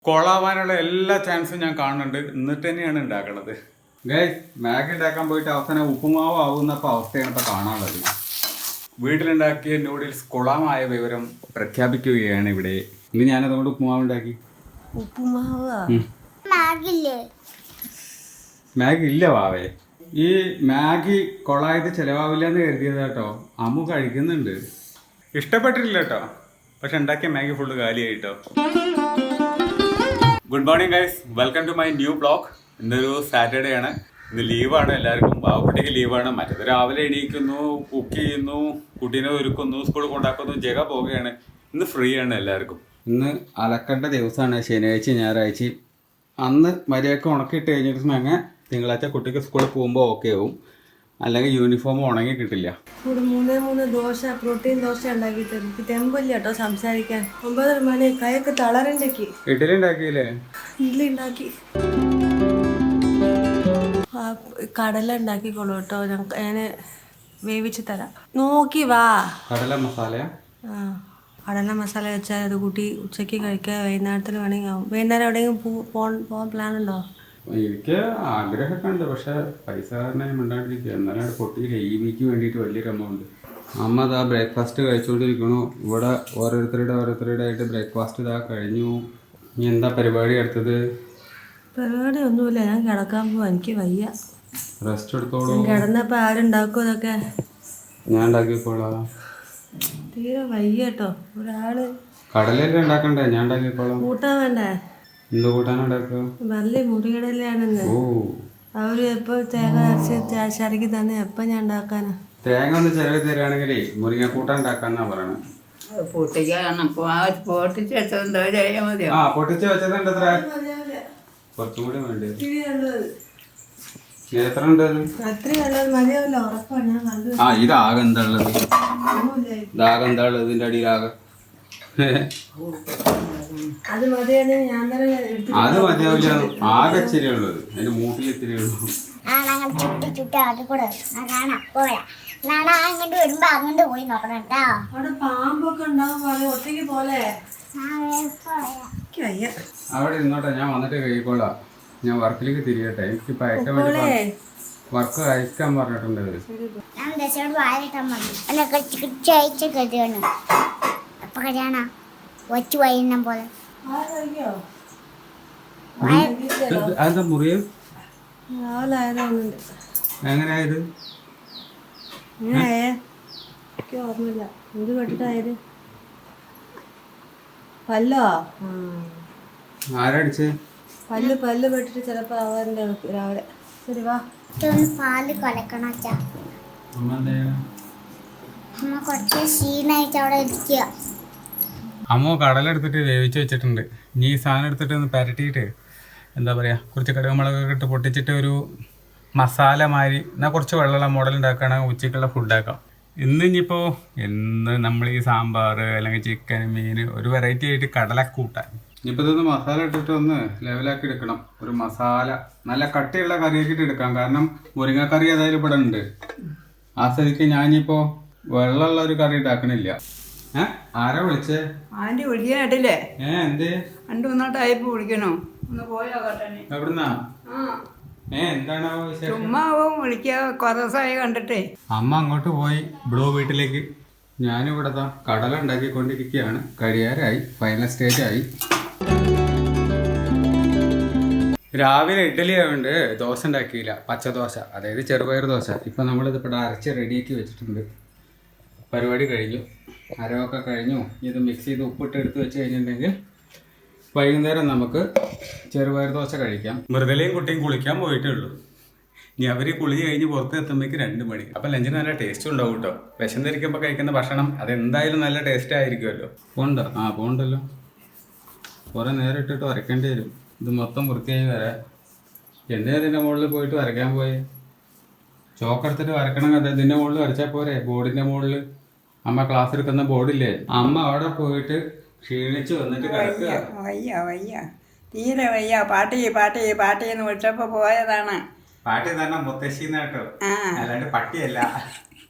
കൊളാവാനുള്ള എല്ലാ ചാൻസും ഞാൻ കാണുന്നുണ്ട്. എന്നിട്ട് തന്നെയാണ് ഉണ്ടാക്കണത്. ഗൈസ്, മാഗി ഉണ്ടാക്കാൻ പോയിട്ട് അവസാനം ഉപ്പുമാവ് ആവുന്നപ്പോൾ അവസ്ഥയാണ് ഇപ്പോൾ കാണാനുള്ളത്. വീട്ടിലുണ്ടാക്കിയ നൂഡിൽസ് കൊളാമായ വിവരം പ്രഖ്യാപിക്കുകയാണ് ഇവിടെ. ഇന്ന് ഞാനതുകൊണ്ട് ഉപ്പുമാവ് ഉണ്ടാക്കി. മാഗി ഇല്ല വാവേ. ഈ മാഗി കൊളായത് ചിലവാവില്ല എന്ന് കരുതിയത് കേട്ടോ. അമ്മു കഴിക്കുന്നുണ്ട്. ഇഷ്ടപ്പെട്ടിട്ടില്ല കേട്ടോ. പക്ഷെ ഉണ്ടാക്കിയ മാഗി ഫുള്ള് കാലിയായിട്ടോ. Good morning guys, welcome to my new blog. ഇന്നൊരു സാറ്റർഡേ ആണ്. ഇന്ന് ലീവാണ് എല്ലാവർക്കും. ബാബുട്ടിക്ക് ലീവാണ്. മറ്റേത് രാവിലെ എണീക്കുന്നു, കുക്ക് ചെയ്യുന്നു, കുട്ടീനെ ഒരുക്കുന്നു, സ്കൂളിൽ കൊണ്ടാക്കുന്നു, ജഗ പോവുകയാണ്. ഇന്ന് ഫ്രീ ആണ് എല്ലാവർക്കും. ഇന്ന് അലക്കേണ്ട ദിവസമാണ്. ശനിയാഴ്ച ഞായറാഴ്ച. അന്ന് മര്യാദക്ക് ഉണക്കിയിട്ട് കഴിഞ്ഞിട്ട് അങ്ങനെ തിങ്കളാഴ്ച കുട്ടിക്ക് സ്കൂളിൽ പോകുമ്പോൾ ഓക്കെ ആവും. അല്ലെങ്കിൽ യൂണിഫോം ഉണങ്ങി കിട്ടില്ല. മൂന്ന് ദോശ, പ്രോട്ടീൻ ദോശ ഉണ്ടാക്കിയിട്ട് എനിക്ക് തെമ്പില്ല കേട്ടോ സംസാരിക്കാൻ. 9:30 മണി കൈയൊക്കെ തളരണ്ടേക്ക്. ഇഡ്ഡലി ഉണ്ടാക്കിയില്ലേ? ഇഡ്ഡലി ഉണ്ടാക്കി. കടല ഉണ്ടാക്കിക്കോളൂ കേട്ടോ. ഞാൻ വേവിച്ച് തരാം. നോക്കി വാ. കടല മസാല. കടല മസാല വെച്ചാൽ അത് കൂട്ടി ഉച്ചയ്ക്ക് കഴിക്കാൻ വൈകുന്നേരത്തിന് വേണമെങ്കിൽ ആവും. വൈകുന്നേരം എവിടെയെങ്കിലും പോകാൻ പ്ലാൻ ഉണ്ടോ? എനിക്ക് ആഗ്രഹമൊക്കെ ഉണ്ട്. പക്ഷെ പൈസ കാരണം ഉണ്ടാണ്ടിരിക്കുക. എന്നാലും അവിടെ പൊട്ടിയില്ല. ഈ വീക്ക് വേണ്ടിയിട്ട് വലിയൊരു എമൗണ്ട്. അമ്മ ഇതാ ബ്രേക്ക്ഫാസ്റ്റ് കഴിച്ചുകൊണ്ടിരിക്കണു. ഇവിടെ ഓരോരുത്തരുടെ ആയിട്ട് ബ്രേക്ക്ഫാസ്റ്റ് ഇതാ കഴിഞ്ഞു. ഇനി എന്താ പരിപാടി അടുത്തത്? പരിപാടി ഒന്നുമില്ല. ഞാൻ കിടക്കാൻ പോവാ. എനിക്ക് വയ്യ. റെസ്റ്റ് എടുത്തോളൂ. കിടന്നപ്പോൾ ആരുണ്ടാക്കും ഇതൊക്കെ? ഞാൻ ഉണ്ടാക്കിക്കോളാം. തീരെ വയ്യ കേട്ടോ. ഒരാള് കടലല്ലേ ഉണ്ടാക്കണ്ടേ? ഞാൻ ഉണ്ടാക്കിക്കോളാം. കൂട്ടാൻ വേണ്ടേ? എന്ത് കൂട്ടാനുണ്ടാക്കുക? നല്ല മുറികടലാണെന്ന്. അവര് എപ്പോ തേങ്ങ അരച്ച് ചരക്കി തന്നെ എപ്പോ ഞാൻ ഉണ്ടാക്കാനാ? തേങ്ങ ഒന്ന് ചിലവ് തരാണെങ്കിലേ മുരിങ്ങ കൂട്ടാൻ ഉണ്ടാക്കാന്നാ പറയണത്. പൊട്ടിച്ച് വെച്ചത് ആ പൊട്ടിച്ച് വെച്ചതുണ്ട്. എത്ര? കുറച്ചും കൂടി വേണ്ടി. എത്ര ഉണ്ട്? ആ ഇതാകെ എന്താ ഉള്ളത്? ഇതാകെ എന്താ ഉള്ളത്? ഇതിന്റെ അടിയിലാകെ അത് മതിയാവില്ല. ആകെ ഇച്ചിരി ഉള്ളത്. അതിന്റെ മൂട്ടിൽ ഇത്തിരി ഉള്ളു. അവിടെ പാമ്പൊക്കെ ഉണ്ടാവും. ഒറ്റയ്ക്ക് പോലെ അവിടെ ഇരുന്നോട്ടെ. ഞാൻ വന്നിട്ട് കഴിക്കോളാം. ഞാൻ വർക്കിലേക്ക് തിരിയട്ടെ. എനിക്ക് വർക്ക് അയക്കാൻ പറഞ്ഞിട്ടുണ്ട്. അതെന്താ മുറിയ എങ്ങനെയായത്? ഓർമ്മയില്ല. എന്ത് കെട്ടിട്ടായത്? പല്ലോ? ആരടിച്ചേ? പല്ല് പെട്ടിട്ട് ചിലപ്പോ ആവാറുണ്ട് രാവിലെ. ശരി വാ. പാല് കൊലക്കണ കുറച്ച് ക്ഷീണായിട്ട് അവിടെ ഇരിക്കുക. അമ്മ കടലെടുത്തിട്ട് വേവിച്ച് വെച്ചിട്ടുണ്ട്. ഇനി ഈ സാധനം എടുത്തിട്ട് ഒന്ന് പരട്ടിയിട്ട് എന്താ പറയുക, കുറച്ച് കടുകുമുളകൊക്കെ ഇട്ട് പൊട്ടിച്ചിട്ട് ഒരു മസാല മാതിരി എന്നാൽ കുറച്ച് വെള്ളമുള്ള മോഡൽ ഉണ്ടാക്കുകയാണെങ്കിൽ ഉച്ചയ്ക്കുള്ള ഫുഡാക്കാം. ഇന്നിപ്പോൾ നമ്മൾ ഈ സാമ്പാർ അല്ലെങ്കിൽ ചിക്കൻ, മീൻ ഒരു വെറൈറ്റി ആയിട്ട് കടല കൂട്ടാൻ. ഇനിയിപ്പോൾ ഇതൊന്ന് മസാല ഇട്ടിട്ട് ഒന്ന് ലെവലാക്കി എടുക്കണം. ഒരു മസാല നല്ല കട്ടിയുള്ള കറിയാക്കിയിട്ട് എടുക്കാം. കാരണം മുരിങ്ങക്കറി ഏതായാലും ഇവിടെ ഉണ്ട്. ആ സ്ഥിതിക്ക് ഞാനിപ്പോൾ വെള്ളമുള്ള ഒരു കറി ഉണ്ടാക്കണില്ല. ആരാ വിളിച്ചേ? ആന്റി വിളിക്കാനായിട്ടില്ലേ? എന്തേ? രണ്ടു മൂന്നോട്ടായപ്പോ വിളിക്കണോ? ഒന്ന് പോയോ? എവിടുന്നാ? എന്താണോ വിശേഷം? ചുമ്മാവും വിളിക്കുക. കുറെ ദിവസമായി കണ്ടിട്ടേ. അമ്മ അങ്ങോട്ട് പോയി ബ്ലൂ വീട്ടിലേക്ക്. ഞാനിവിടെ കടല ഉണ്ടാക്കിക്കൊണ്ടിരിക്കുകയാണ്. കഴിയാറായി. ഫൈനൽ സ്റ്റേജ് ആയി. രാവിലെ ഇഡ്ഡലി ആയതുകൊണ്ട് ദോശ ഉണ്ടാക്കിയില്ല. പച്ചദോശ, അതായത് ചെറുപയർ ദോശ. ഇപ്പം നമ്മളിതിപ്പോൾ അരച്ച് റെഡിയാക്കി വെച്ചിട്ടുണ്ട്. പരിപാടി കഴിഞ്ഞു. അരവൊക്കെ കഴിഞ്ഞു. ഇത് മിക്സ് ചെയ്ത് ഉപ്പിട്ട് എടുത്ത് വെച്ച് കഴിഞ്ഞിട്ടുണ്ടെങ്കിൽ വൈകുന്നേരം നമുക്ക് ചെറുപയർ ദോശ കഴിക്കാം. മൃദലയും കുട്ടിയും കുളിക്കാൻ പോയിട്ടേ ഉള്ളൂ. ഇനി അവർ കുളി കഴിഞ്ഞ് പുറത്ത് എത്തുമ്പോഴേക്ക് 2 മണി. അപ്പം ലഞ്ചിന് നല്ല ടേസ്റ്റ് ഉണ്ടാവും കേട്ടോ. വിശന്നിരിക്കുമ്പോൾ കഴിക്കുന്ന ഭക്ഷണം അതെന്തായാലും നല്ല ടേസ്റ്റ് ആയിരിക്കുമല്ലോ. പോണ്ടോ? പോണ്ടല്ലോ. കുറേ നേരം ഇട്ടിട്ട് വരയ്ക്കേണ്ടി വരും. ഇത് മൊത്തം വൃത്തിയായി വരാൻ. എന്തിനാ ഇതിൻ്റെ മുകളിൽ പോയിട്ട് വരയ്ക്കാൻ പോയി? ചോക്കെടുത്തിട്ട് വരക്കണം. അത് ഇതിൻ്റെ മുകളിൽ വരച്ചാൽ പോരെ? ബോർഡിൻ്റെ മുകളിൽ അമ്മ ക്ലാസ് എടുക്കുന്ന ബോർഡില്ലേ? അമ്മ അവിടെ പോയിട്ട് ക്ഷീണിച്ച് വന്നിട്ട് കിടക്കുക. വയ്യ തീരെ വയ്യ. പാട്ടിയെന്ന് വിളിച്ചപ്പോ പോയതാണ്. പാട്ടി തന്നെ മുത്തശ്ശിന്നാട്ടോ, അല്ലാണ്ട് പട്ടിയല്ല.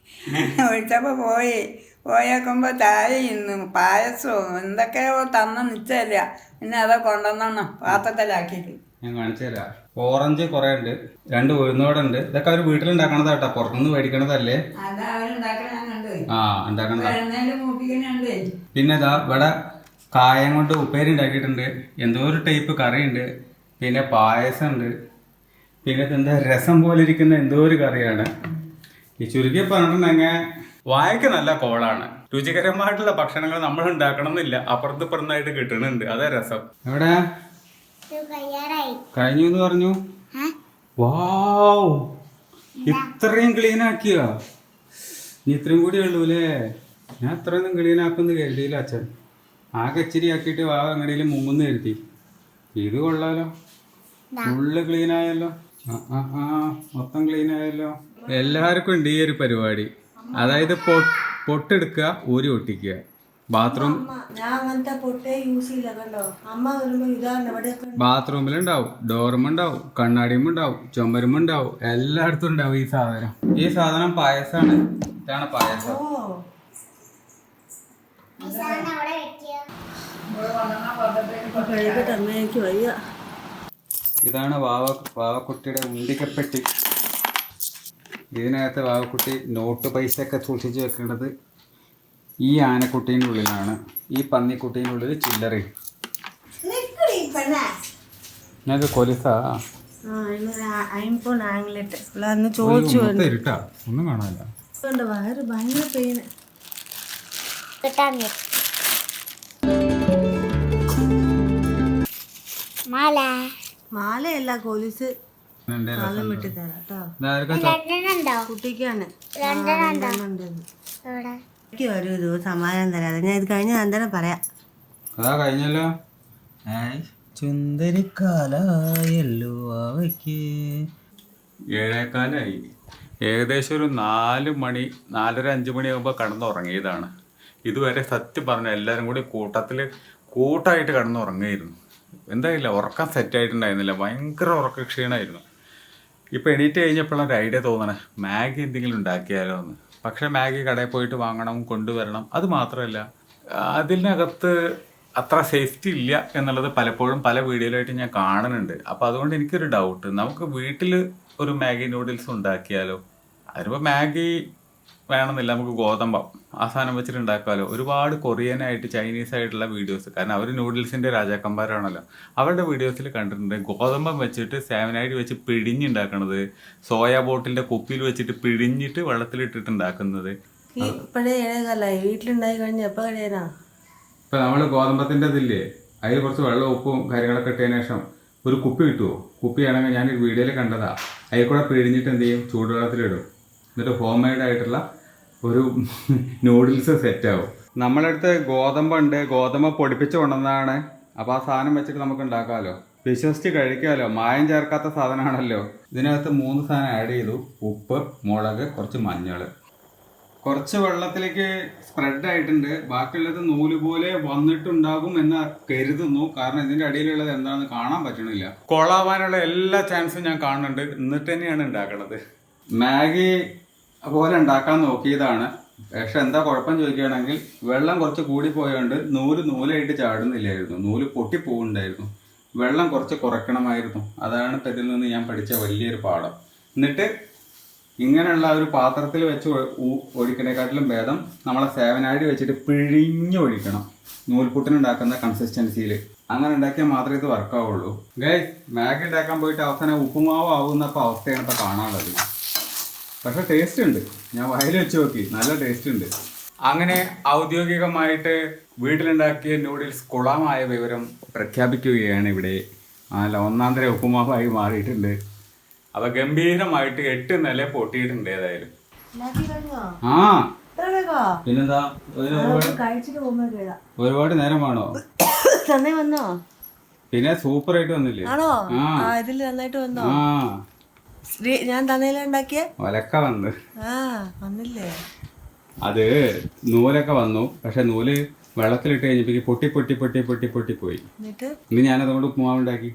വിളിച്ചപ്പോ പോയേക്കുമ്പോ ചായ ഇന്ന് പായസവും എന്തൊക്കെയോ തന്ന നിശ്ചയില്ല. പിന്നെ അതൊക്കെ കൊണ്ടുവന്നോണം പാത്രത്തിലാക്കിയിട്ട്. ഞാൻ കാണിച്ചു തരാം. ഓറഞ്ച് കുറേ ഉണ്ട്, 2 ഉഴുന്നോടുണ്ട്. ഇതൊക്കെ അവർ വീട്ടിലുണ്ടാക്കണതാ കേട്ടോ, പുറത്തുനിന്ന് മേടിക്കണതല്ലേ. അതാ അവരുണ്ടാക്കണ ഞാൻ കണ്ട്. ആ ഉണ്ടാക്കണതാ. എണ്ണയിൽ മൂപ്പിക്കണുണ്ട്. പിന്നെ ഇതാ ഇവിടെ കായം കൊണ്ട് ഉപ്പേരി ഉണ്ടാക്കിയിട്ടുണ്ട്, എന്തോ ഒരു ടൈപ്പ് കറിയുണ്ട്, പിന്നെ പായസം ഉണ്ട്, പിന്നെ എന്താ രസം പോലെ ഇരിക്കുന്ന എന്തോ ഒരു കറിയാണ്. ഈ ചുരുക്കി പറഞ്ഞിട്ടുണ്ടെങ്കിൽ വായക്ക് നല്ല കോളാണ്. രുചികരമായിട്ടുള്ള ഭക്ഷണങ്ങൾ നമ്മൾ ഉണ്ടാക്കണം എന്നില്ല, അപ്പുറത്ത് ഇപ്പുറത്തായിട്ട് കിട്ടുന്നുണ്ട്, അതേ രസം. എവിടെ കഴിഞ്ഞു എന്ന് പറഞ്ഞു? വാവ്, ഇത്രയും ക്ലീൻ ആക്കിയോ? നീ ഇത്രയും കൂടി ഉള്ളൂ അല്ലേ? ഞാൻ ഇത്രയൊന്നും ക്ലീൻ ആക്കുമെന്ന് കരുതിയില്ല അച്ഛൻ. ആകെ ഇച്ചിരി ആക്കിയിട്ട് വാവ് അങ്ങടിയിൽ മുമ്പെന്ന് കരുതി. ഇത് കൊള്ളാലോ, ഫുള്ള് ക്ലീൻ ആയല്ലോ. മൊത്തം ക്ലീൻ ആയല്ലോ. എല്ലാവർക്കും ഉണ്ട് ഈ ഒരു പരിപാടി. അതായത് പൊട്ടെടുക്കുക, ഊരി ഒട്ടിക്കുക. ബാത്റൂം ഞാൻ അങ്ങനത്തെ പൊട്ടേ യൂസ് ചെയ്യില്ല കേട്ടോ. അമ്മ വരുമ്പോ ഇതാണ് എവിടെയൊക്കെ ബാത്റൂമിലുണ്ടാവും, ഡോറുമുണ്ടാവും, കണ്ണാടിയുമുണ്ടാവും, ചുമരുമുണ്ടാവും, എല്ലായിടത്തും ഉണ്ടാവും ഈ സാധനം. ഈ സാധനം പായസമാണ്. ഇതാണ് പായസം. കഴിക്കട്ടെ അമ്മ, എനിക്ക് വയ്യ. ഇതാണ് വാവക്കുട്ടിയുടെ ഉണ്ടിക്കപ്പെട്ടി. ഇതിനകത്ത് വാവക്കുട്ടി നോട്ട് പൈസ ഒക്കെ സൂക്ഷിച്ച് വെക്കേണ്ടത് ഈ ആനക്കുട്ടീൻ്റെ ഉള്ളിലാണ്. ഈ പന്നിക്കുട്ടീൻ്റെ ഉള്ളിൽ ചില്ലറി. ഞങ്ങൾക്ക് കൊലുസാ ചോദിച്ചു ഇരുട്ടാ, ഒന്നും കാണാനില്ല. വയറ് ഭയങ്കര പെയിന്. മാലയല്ല, കൊലുസ്. കാലം വെട്ടി തരാം കേട്ടോ. കുട്ടിക്കാണ് എനിക്ക് ഒരു ദിവസം സമാധാനം തരാതെ. ഞാൻ ഇത് കഴിഞ്ഞ ഞാൻ തന്നെ പറയാം. അതാ കഴിഞ്ഞല്ലോ. ചുന്ദരിക്കാലായല്ലോ അവയ്ക്ക്. 7:15 ഏകദേശം ഒരു 4 മണി 4:30 മണിയാകുമ്പോൾ കിടന്നുറങ്ങിയതാണ്. ഇതുവരെ സത്യം പറഞ്ഞ എല്ലാവരും കൂടി കൂട്ടായിട്ട് കിടന്നുറങ്ങിയിരുന്നു. എന്തായില്ല, ഉറക്കം സെറ്റായിട്ടുണ്ടായിരുന്നില്ല, ഭയങ്കര ഉറക്ക ക്ഷീണമായിരുന്നു. ഇപ്പോൾ എണീറ്റ് കഴിഞ്ഞപ്പോഴാണ് ഒരു ഐഡിയ തോന്നണേ, മാഗി എന്തെങ്കിലും ഉണ്ടാക്കിയാലോ എന്ന്. പക്ഷേ മാഗി കടയിൽ പോയിട്ട് വാങ്ങണം, കൊണ്ടുവരണം. അത് മാത്രമല്ല, അതിനകത്ത് അത്ര സേഫ്റ്റി ഇല്ല എന്നുള്ളത് പലപ്പോഴും പല വീഡിയോയിലായിട്ട് ഞാൻ കാണുന്നുണ്ട്. അപ്പോൾ അതുകൊണ്ട് എനിക്കൊരു ഡൗട്ട്, നമുക്ക് വീട്ടിൽ ഒരു മാഗി നൂഡിൽസ് ഉണ്ടാക്കിയാലോ? അതിനിപ്പോൾ മാഗി വേണമെന്നില്ല, നമുക്ക് ഗോതമ്പം ആ സാധനം വെച്ചിട്ട് ഉണ്ടാക്കാമല്ലോ. ഒരുപാട് കൊറിയനായിട്ട് ചൈനീസ് ആയിട്ടുള്ള വീഡിയോസ്, കാരണം അവർ നൂഡിൽസിൻ്റെ രാജാക്കന്മാരാണല്ലോ, അവരുടെ വീഡിയോസിൽ കണ്ടിട്ടുണ്ട് ഗോതമ്പം വെച്ചിട്ട് സാവനായിട്ട് വെച്ച് പിഴിഞ്ഞുണ്ടാക്കണത്, സോയാ ബോട്ടിൻ്റെ കുപ്പിയിൽ വെച്ചിട്ട് പിഴിഞ്ഞിട്ട് വെള്ളത്തിലിട്ടിട്ട് ഉണ്ടാക്കുന്നത്. ഇപ്പോഴേ ഏഴേകാലായി, വീട്ടിലുണ്ടായി കഴിഞ്ഞാൽ എപ്പോൾ കഴിയാനാ? ഇപ്പം നമ്മൾ ഗോതമ്പത്തിൻ്റെ ഇതില്ലേ, അതിൽ കുറച്ച് വെള്ളം ഉപ്പും കാര്യങ്ങളൊക്കെ ഇട്ടതിന് ശേഷം ഒരു കുപ്പി കിട്ടുമോ? കുപ്പിയാണെങ്കിൽ ഞാൻ വീഡിയോയിൽ കണ്ടതാ. അതിൽ കൂടെ പിഴിഞ്ഞിട്ട് എന്ത് ചെയ്യും, ചൂടുവെള്ളത്തിലിടും. എന്നിട്ട് ഹോം മെയ്ഡ് ആയിട്ടുള്ള ഒരു നൂഡിൽസ് സെറ്റാവും. നമ്മളടുത്ത് ഗോതമ്പുണ്ട്, ഗോതമ്പ് പൊടിപ്പിച്ച് കൊണ്ടുവന്നതാണ്. അപ്പോൾ ആ സാധനം വെച്ചിട്ട് നമുക്ക് ഉണ്ടാക്കാമല്ലോ, വിശ്വസിച്ച് കഴിക്കാമല്ലോ. മായം ചേർക്കാത്ത സാധനമാണല്ലോ. ഇതിനകത്ത് 3 സാധനം ആഡ് ചെയ്തു: ഉപ്പ്, മുളക്, കുറച്ച് മഞ്ഞൾ. കുറച്ച് വെള്ളത്തിലേക്ക് സ്പ്രെഡ് ആയിട്ടുണ്ട്. ബാക്കിയുള്ളത് നൂല് പോലെ വന്നിട്ടുണ്ടാകും എന്ന് കരുതുന്നു, കാരണം ഇതിൻ്റെ അടിയിലുള്ളത് എന്താണെന്ന് കാണാൻ പറ്റണില്ല. കൊളാവാനുള്ള എല്ലാ ചാൻസും ഞാൻ കാണുന്നുണ്ട്. എന്നിട്ട് തന്നെയാണ് ഉണ്ടാക്കണത്. മാഗി പോലെ ഉണ്ടാക്കാൻ നോക്കിയതാണ്, പക്ഷെ എന്താ കുഴപ്പം ചോദിക്കുകയാണെങ്കിൽ വെള്ളം കുറച്ച് കൂടിപ്പോയതുകൊണ്ട് നൂലായിട്ട് ചാടുന്നില്ലായിരുന്നു, നൂല് പൊട്ടിപ്പോകുന്നുണ്ടായിരുന്നു. വെള്ളം കുറച്ച് കുറയ്ക്കണമായിരുന്നു. അതാണ് ഇതിൽ നിന്ന് ഞാൻ പഠിച്ച വലിയൊരു പാഠം. എന്നിട്ട് ഇങ്ങനെയുള്ള ഒരു പാത്രത്തിൽ വെച്ച് ഒഴിക്കണേക്കാട്ടിലും ഭേദം നമ്മളെ സേവനാഴി വെച്ചിട്ട് പിഴിഞ്ഞൊഴിക്കണം, നൂൽപുട്ടിനുണ്ടാക്കുന്ന കൺസിസ്റ്റൻസിയിൽ. അങ്ങനെ ഉണ്ടാക്കിയാൽ മാത്രമേ ഇത് വർക്കാവുള്ളൂ. ഗൈസ്, മാഗി ഉണ്ടാക്കാൻ പോയിട്ട് അവസാനം ഉപ്പുമാവ് ആവുന്നപ്പോൾ അവസ്ഥയാണ് ഇപ്പോൾ കാണാനുള്ളത്. പക്ഷെ ടേസ്റ്റ് ഉണ്ട്, ഞാൻ വായിൽ വെച്ച് നോക്കി, നല്ല ടേസ്റ്റ് ഉണ്ട്. അങ്ങനെ ഔദ്യോഗികമായിട്ട് വീട്ടിലുണ്ടാക്കിയ നൂഡിൽസ് കുളമായ വിവരം പ്രഖ്യാപിക്കുകയാണ് ഇവിടെ. നല്ല 1-ാം തരം ഉപ്പുമാവായി മാറിയിട്ടുണ്ട്. അപ്പോൾ ഗംഭീരമായിട്ട് 8 നില പൊട്ടിയിട്ടുണ്ട്. ഏതായാലും ആ പിന്നെന്താ, ഒരുപാട് നേരം വേണോ? വന്നോ? പിന്നെ സൂപ്പറായിട്ട് വന്നില്ലേ? ആണോ? ഇതിൽ നന്നായിട്ട് വന്നോ? ആ, ഞാൻ തന്നേലുണ്ടാക്കിയ ഒലക്ക വന്ന് വന്നില്ലേ? അത് നൂലൊക്കെ വന്നു, പക്ഷെ നൂല് വെള്ളത്തിലിട്ട് കഴിഞ്ഞപ്പോ പൊട്ടി പൊട്ടി പൊട്ടി പൊട്ടി പൊട്ടി പോയി. ഇനി ഞാനതുകൊണ്ട് ഉപ്പുമാവ് ഉണ്ടാക്കി.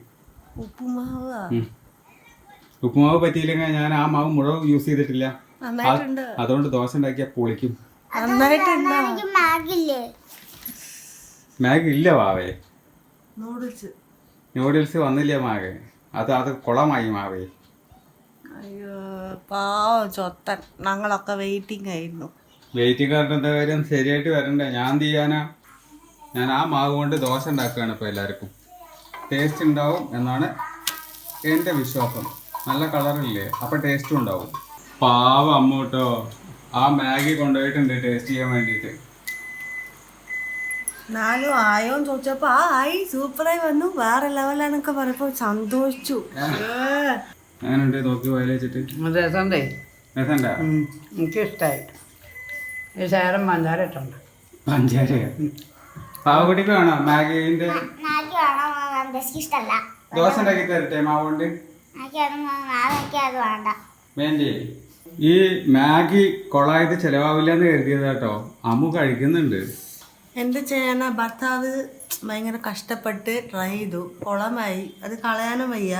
ഉപ്പുമാവ് പറ്റിയില്ലെങ്കിൽ ഞാൻ ആ മാവ് മുഴുവൻ യൂസ് ചെയ്തിട്ടില്ല. അതുകൊണ്ട് ദോശ ഉണ്ടാക്കിയാൽ പൊളിക്കും. മാഗി മാഗി ഇല്ല വാവേ, നൂഡിൽസ് വന്നില്ല മാവേ, അത് കുളമായി മാവേ. അയ്യോ പാവം ചൊത്തൻ, ഞങ്ങളൊക്കെ വെയിറ്റിംഗ് ആയിരുന്നു. വെയിറ്റിംഗ് കാർഡ് എന്താ കാര്യം, ശരിയായിട്ട് വരണ്ടേ? ഞാൻ എന്ത് ചെയ്യാനാ? ഞാൻ ആ മാവ് കൊണ്ട് ദോശ ഉണ്ടാക്കുകയാണ് ഇപ്പോൾ എല്ലാവർക്കും. ടേസ്റ്റ് ഉണ്ടാവും എന്നാണ് എൻ്റെ വിശ്വാസം. നല്ല കളറില്ലേ, അപ്പം ടേസ്റ്റും ഉണ്ടാവും. പാവം അമ്മൂട്ടോ, ആ മാഗി കൊണ്ടുപോയിട്ടുണ്ട് ടേസ്റ്റ് ചെയ്യാൻ വേണ്ടിയിട്ട്. നാലും ആയോന്ന് ചോദിച്ചപ്പോ ആയി, സൂപ്പറായി വന്നു, വേറെ ലെവലാന്നൊക്കെ പറഞ്ഞപ്പോ സന്തോഷിച്ചു. അങ്ങനെയുണ്ട് നോക്കി വയല വെച്ചിട്ട് രസമുണ്ടേ. രസണ്ട? എനിക്കിഷ്ടമായി. ഒരു ശേരം പഞ്ചാര ഇട്ടുണ്ട്. പഞ്ചാര പാവക്കുട്ടിക്ക് വേണോ മാഗിന്റെ മാഗി വേണം, എനിക്ക് ഇഷ്ടമല്ല. ദോശ ഉണ്ടാക്കി തരട്ടെ മാവ് കൊണ്ട്? എനിക്ക് അത് വേണ്ട. വേണ്ടേ? ഈ മാഗി കൊളായത് ചെലവാവില്ല എന്ന് കരുതിയത് കേട്ടോ, അമ്മു കഴിക്കുന്നുണ്ട്. എന്ത് ചെയ്യാനാ, ഭർത്താവ് ഭയങ്കര കഷ്ടപ്പെട്ട് ട്രൈ ചെയ്തു, കുളമായി, അത് കളയാനും വയ്യ.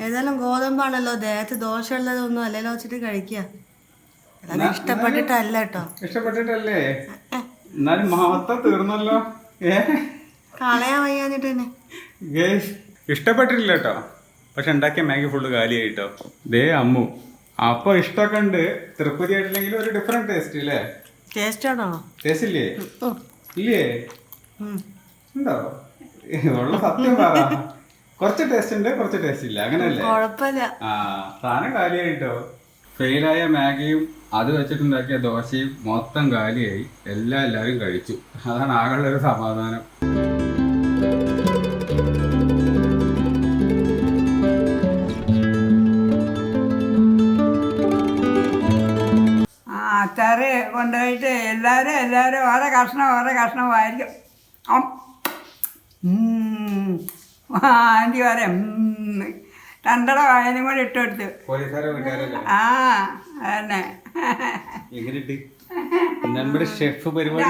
ഏതായാലും ഗോതമ്പാണല്ലോ, ദേഹത്ത് ദോഷമുള്ളതൊന്നും അല്ലല്ലോ വെച്ചിട്ട് കഴിക്കുക. അത് ഇഷ്ടപ്പെട്ടിട്ടല്ല കേട്ടോ. ഇഷ്ടപ്പെട്ടിട്ടല്ലേ? എന്നാലും മഹത്വം തീർന്നല്ലോ. കളയാൻ വയ്യാഞ്ഞിട്ട് തന്നെ. ഇഷ്ടപ്പെട്ടിട്ടില്ല കേട്ടോ, പക്ഷെ ഉണ്ടാക്കിയ മാഗി ഫുള്ള് കാലിയായിട്ടോ. ദേ അമ്മു, അപ്പൊ ഇഷ്ടമൊക്കെ ഉണ്ട്, തൃപ്തി ആയിട്ടില്ലെങ്കിൽ ഒരു ഡിഫറെന്റ് ടേസ്റ്റ് ഇല്ലേ? ടേസ്റ്റ് ആണോ? ടേസ്റ്റ് ഇല്ലേ? ഇല്ലേ? ഉണ്ടോ? ഉള്ള സത്യം പറ. കുറച്ച് ടേസ്റ്റ് ഉണ്ട്, കുറച്ച് ടേസ്റ്റ് ഇല്ല, അങ്ങനെയല്ലേ? കുഴപ്പമില്ല. ആ സാധനം കാലിയായിട്ടോ. ഫെയിലായ മാഗിയും അത് വെച്ചിട്ടുണ്ടാക്കിയ ദോശയും മൊത്തം കാലിയായി. എല്ലാവരും കഴിച്ചു. അതാണ് ആകെയുള്ളൊരു സമാധാനം. അച്ചാറ് കൊണ്ടുപോയിട്ട് എല്ലാവരും ഓരോ കഷ്ണമായിരിക്കും. ആൻറ്റി പറയാം രണ്ടട വായനും കൂടെ ഇട്ട് കൊടുത്തു. ആ അതന്നെ. ഷെഫ് പരിപാടി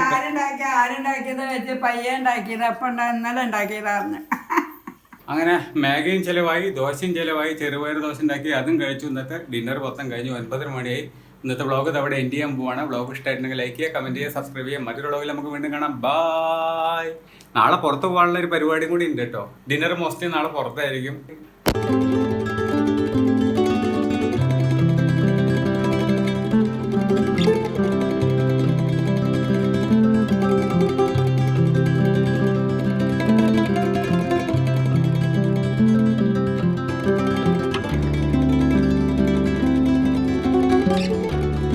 ആരുണ്ടാക്കിയത് വെച്ച് പയ്യ ഉണ്ടാക്കിയത്, അപ്പം ഇന്നലെ ഉണ്ടാക്കിയതായിരുന്നു. അങ്ങനെ മാഗിയും ചിലവായി, ദോശയും ചിലവായി, ചെറുപയർ ദോശ ഉണ്ടാക്കി, അതും കഴിച്ചു. ഇന്നത്തെ ഡിന്നർ മൊത്തം കഴിഞ്ഞു. 9 മണിയായി. ഇന്നത്തെ വ്ളോഗ് അവിടെ എൻഡ് ചെയ്യാൻ പോവാണ്. വ്ളോഗ് ഇഷ്ടമായിട്ടുണ്ടെങ്കിൽ ലൈക്ക് ചെയ്യുക, കമൻറ്റ് ചെയ്യുക, സബ്സ്ക്രൈബ് ചെയ്യുക. മറ്റൊരു വ്ളോഗിൽ നമുക്ക് വീണ്ടും കാണാം. ബായ്. നാളെ പുറത്ത് പോകാനുള്ള ഒരു പരിപാടിയും കൂടി ഉണ്ട് കേട്ടോ. ഡിന്നർ മോസ്റ്റ്ലി നാളെ പുറത്തായിരിക്കും.